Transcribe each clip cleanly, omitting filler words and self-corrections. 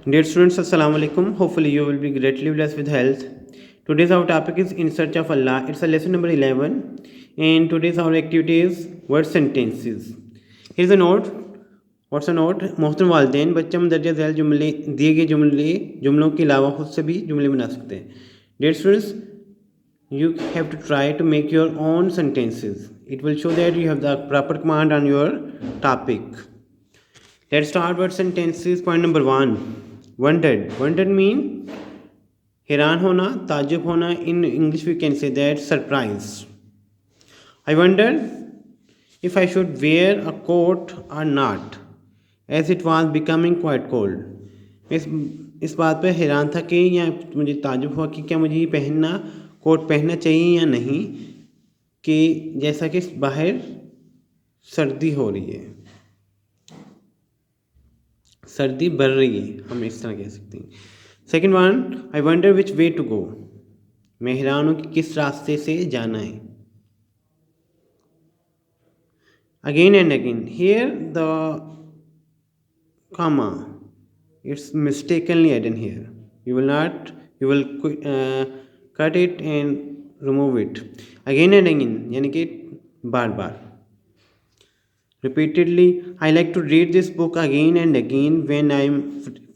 Dear students, Assalamu alaikum. Hopefully, you will be greatly blessed with health. Today's our topic is In Search of Allah. It's a lesson number 11. And today's our activity is word sentences. Here's a note. What's a note? मोहतरम वालिदैन बच्चा मंदरजा झैल जुमले दिए गए जुमलों के अलावा खुद से भी जुमले बना सकते हैं. Dear students, you have to try to make your own sentences. It will show that you have the proper command on your topic. Let's start word sentences. Point number 1. Wondered. Wondered mean हैरान होना, ताजुब होना. In English we can say that surprise. I wondered if I should wear a coat or not, as it was becoming quite cold. इस बात पर हैरान था कि या मुझे ताजुब हुआ कि क्या मुझे ये कोट पहनना चाहिए या नहीं, कि जैसा कि बाहर सर्दी हो रही है, सर्दी बढ़ रही है, हम इस तरह कह सकते हैं. Second one, I wonder which way to go. मैं हैरान हूँ कि किस रास्ते से जाना है. Again and again. Here the comma, it's mistakenly added here. You will cut it and remove it. Again and again यानी कि बार बार. Repeatedly, I like to read this book again and again when I am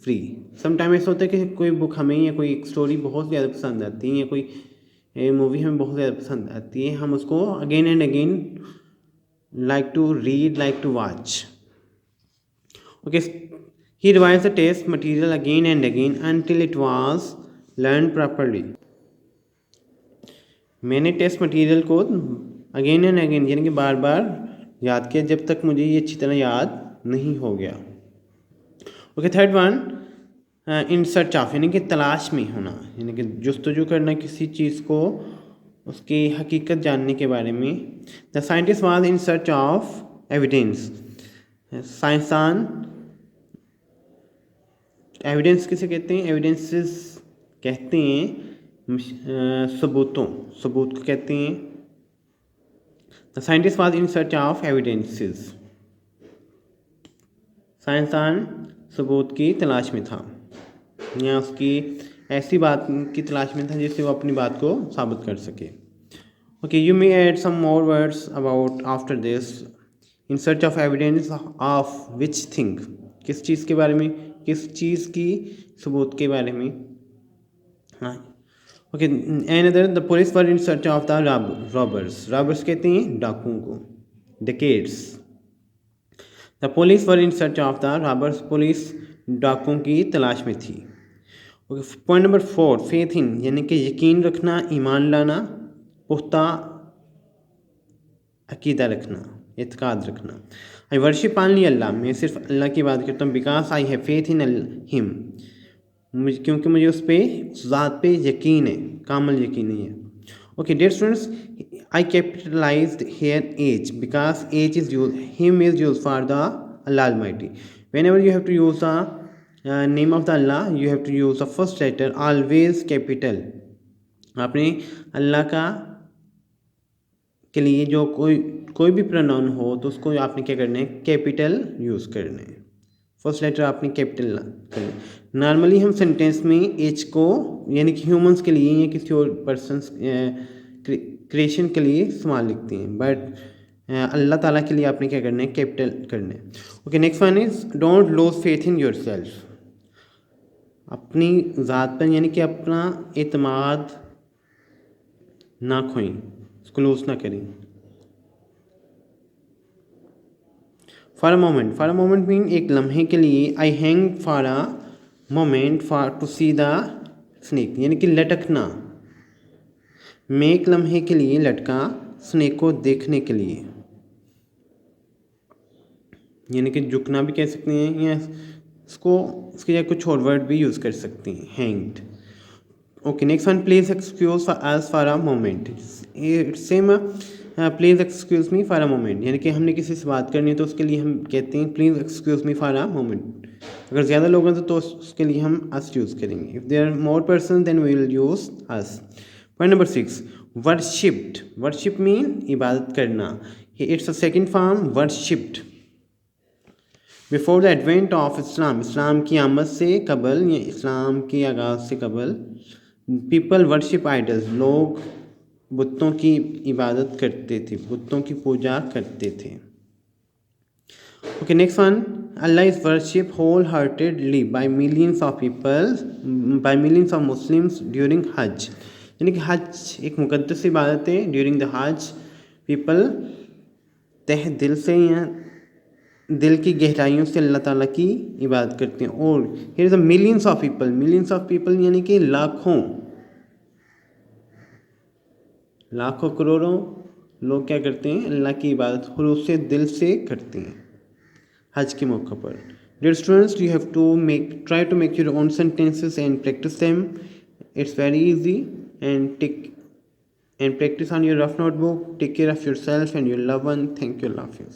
free. Sometimes ऐसा होता है कि कोई book हमें या कोई एक स्टोरी बहुत ज़्यादा पसंद आती है या कोई मूवी हमें बहुत ज़्यादा पसंद आती है, हम उसको again and again like to read, like to watch. Okay, he revised the test material again and again until it was learned properly. मैंने टेस्ट मटेरियल को अगेन एंड अगेन यानी कि बार बार याद किया जब तक मुझे ये अच्छी तरह याद नहीं हो गया. Okay, third one, in search of यानी कि तलाश में होना, यानी कि जुस्तजू करना किसी चीज़ को, उसकी हकीकत जानने के बारे में. The scientist was in search of evidence. साइंसदान, एविडेंस किसे कहते हैं? एविडेंसेस कहते हैं सबूत को कहते हैं. The scientist was in search of evidences. साइंसदान सबूत की तलाश में था या उसकी ऐसी बात की तलाश में था जिससे वो अपनी बात को साबित कर सके. Okay, you may add some more words about after this. In search of evidence of which thing, किस चीज़ के बारे में, किस चीज़ की सबूत के बारे में. हाँ, okay. And other, the police were in search of the robbers. Robbers कहते हैं डाकुओं को, decades. The police were in search of the robbers. Police डाकुओं की तलाश में थी. Okay, point number 4, faith in यानी कि यकीन रखना, ईमान लाना, पुख्ता अकीदा रखना, एतकाद रखना. आई वर्शिप ऑनली अल्लाह. मैं सिर्फ अल्लाह की बात करता हूँ. Because I have faith in him. क्योंकि मुझे उस ज़ात पे यकीन है, कामल यकीन है. Okay, dear students, I capitalized here as because as is use, him is use for the Allah almighty. Whenever you have to use the name of the Allah, you have to use the first letter always capital. आपने Allah का के लिए जो कोई भी pronoun हो तो उसको आपने क्या करना है? कैपिटल यूज़ करना है. फर्स्ट लेटर आपने कैपिटल करना है. नॉर्मली हम सेंटेंस में एच को यानी कि ह्यूमंस के लिए या किसी और पर्सन्स क्रिएशन के लिए इस्तेमाल लिखते हैं, बट अल्लाह ताला के लिए आपने क्या करना है? कैपिटल करना है. Okay, next one is don't lose faith in your self. अपनी ज़ात पर यानी कि अपना एतमाद ना खोएं, उसको लूज ना करें. For a moment. For a moment mean एक लम्हे के लिए. I hang for a moment for to see the snake यानी कि लटकना. मैं एक लम्हे के लिए लटका स्नेक को देखने के लिए, यानी कि झुकना भी कह सकते हैं या इसके जगह कुछ और वर्ड भी यूज़ कर सकते हैं, hanged. Okay, next one, please excuse us for a moment. Same please excuse me for a moment, यानी कि हमने किसी से बात करनी है तो उसके लिए हम कहते हैं please excuse me for a moment. अगर ज़्यादा लोग हैं तो उसके लिए हम अस यूज़ करेंगे. If there are more person then we will use us. Point number 6, worshipped. Worship mean इबादत करना. It's a second form, worshipped. Before the advent of Islam, Islam की आमद से कबल या इस्लाम के आगाज़ से कबल, पीपल वर्शिप आइडल्स, लोग बुतों की इबादत करते थे, बुतों की पूजा करते थे। Okay, next one, Allah is worship whole heartedly by millions of people, by millions of Muslims during हज, यानी कि हज एक मुकद्दस इबादत है। ड्यूरिंग द हज पीपल तह दिल से या दिल की गहराइयों से अल्लाह ताला की इबादत करते हैं। और here is a millions of people, millions of people यानी कि लाखों लाखों करोड़ों लोग क्या करते हैं, अल्लाह की इबादत खुलूस से दिल से करते हैं हज के मौके पर। Dear students, you have to try to make your own sentences and practice them. It's very easy and practice on your rough notebook. Take care of yourself and your loved one. Thank you. Allah Hafiz.